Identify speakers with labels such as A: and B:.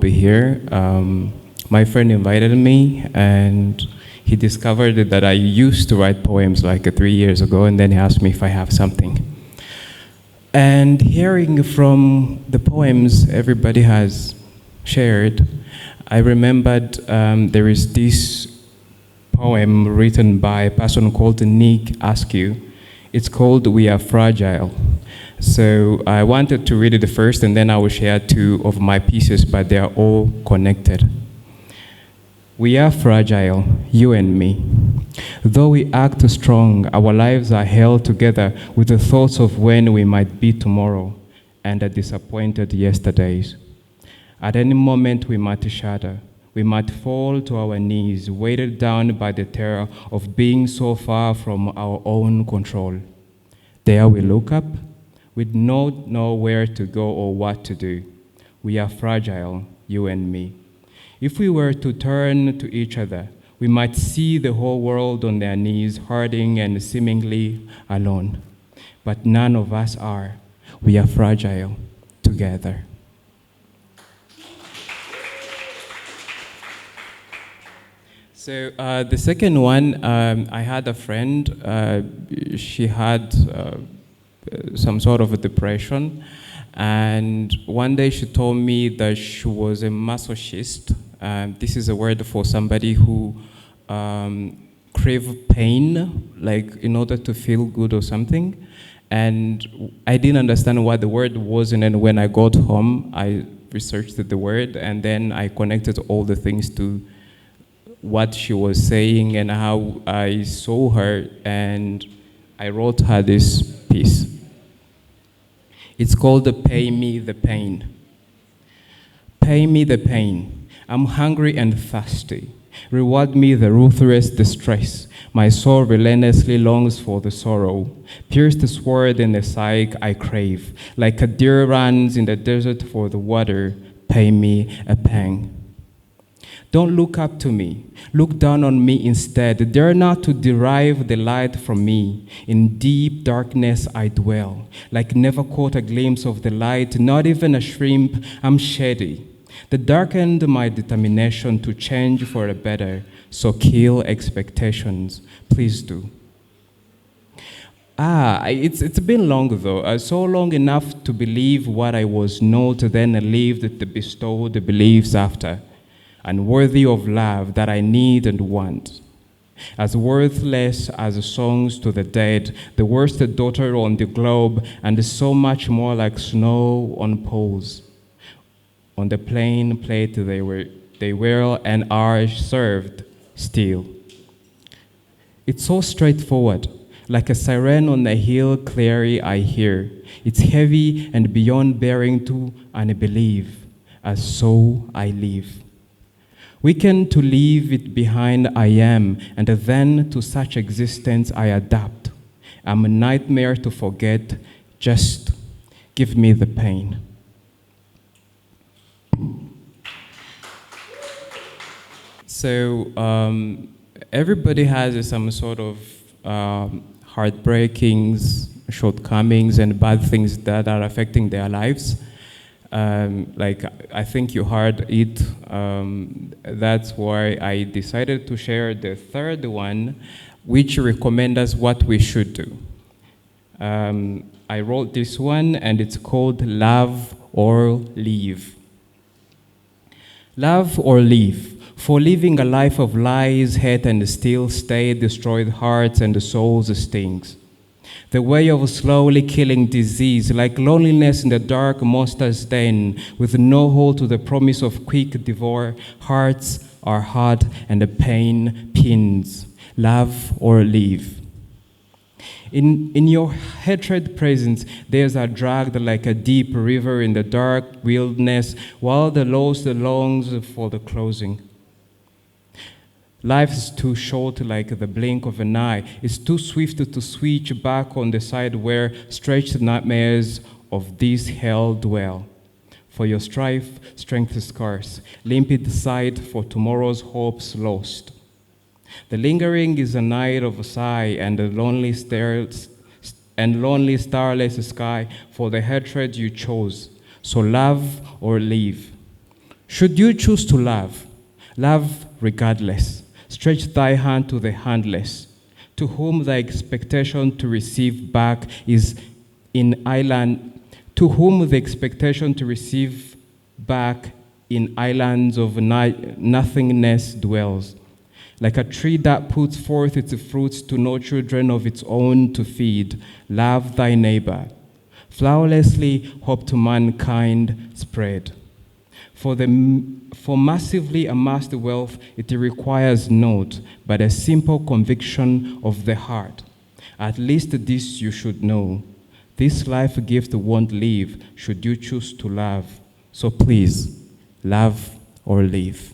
A: be here. My friend invited me, and he discovered that I used to write poems like 3 years ago, and then he asked me if I have something. And hearing from the poems everybody has shared, I remembered there is this poem written by a person called Nick Askew. It's called We Are Fragile. So I wanted to read it first, and then I will share two of my pieces, but they are all connected. We are fragile, you and me. Though we act strong, our lives are held together with the thoughts of when we might be tomorrow and the disappointed yesterdays. At any moment we might shatter. We might fall to our knees, weighted down by the terror of being so far from our own control. There we look up. We don't know where to go or what to do. We are fragile, you and me. If we were to turn to each other, we might see the whole world on their knees, hurting and seemingly alone. But none of us are. We are fragile together. So the second one, I had a friend. She had some sort of a depression, and one day she told me that she was a masochist. This is a word for somebody who crave pain, like in order to feel good or something. And I didn't understand what the word was, and then when I got home, I researched the word, and then I connected all the things to what she was saying and how I saw her, and I wrote her this piece. It's called Pay Me the Pain. Pay me the pain. I'm hungry and thirsty. Reward me the ruthless distress. My soul relentlessly longs for the sorrow. Pierce the sword in the psyche I crave. Like a deer runs in the desert for the water, pay me a pang. Don't look up to me. Look down on me instead. Dare not to derive the light from me. In deep darkness I dwell. Like never caught a glimpse of the light, not even a shrimp, I'm shady. The darkened my determination to change for a better, so kill expectations. Please do. It's been long though, so long enough to believe what I was not, then lived to bestow the beliefs after. Unworthy of love that I need and want. As worthless as songs to the dead, the worst daughter on the globe, and so much more like snow on poles. On the plain plate they were and are served still. It's so straightforward, like a siren on a hill clearly I hear. It's heavy and beyond bearing to unbelief, as so I live. Weakened to leave it behind I am, and then to such existence I adapt. I'm a nightmare to forget, just give me the pain. So everybody has some sort of heartbreakings, shortcomings, and bad things that are affecting their lives. Like I think you heard it. That's why I decided to share the third one, which recommends us what we should do. I wrote this one, and it's called Love or Leave. Love or leave. For living a life of lies, hate, and still stay destroyed hearts and souls stings. The way of slowly killing disease, like loneliness in the dark monster's den, with no hold to the promise of quick devour. Hearts are hard and the pain pins. Love or leave. In your hatred presence, there's a dragged like a deep river in the dark wilderness, while the lost longs for the closing. Life's too short like the blink of an eye. It's too swift to switch back on the side where stretched nightmares of this hell dwell. For your strife, strength is scarce, limpid sight for tomorrow's hopes lost. The lingering is a night of a sigh and a lonely starless sky for the hatred you chose. So love or leave. Should you choose to love, love regardless. Stretch thy hand to the handless, to whom thy expectation to receive back is in island, to whom the expectation to receive back in islands of nothingness dwells. Like a tree that puts forth its fruits to no children of its own to feed, love thy neighbor. Flowerlessly hope to mankind spread. For massively amassed wealth, it requires naught but a simple conviction of the heart. At least this you should know. This life gift won't leave should you choose to love. So please, love or leave.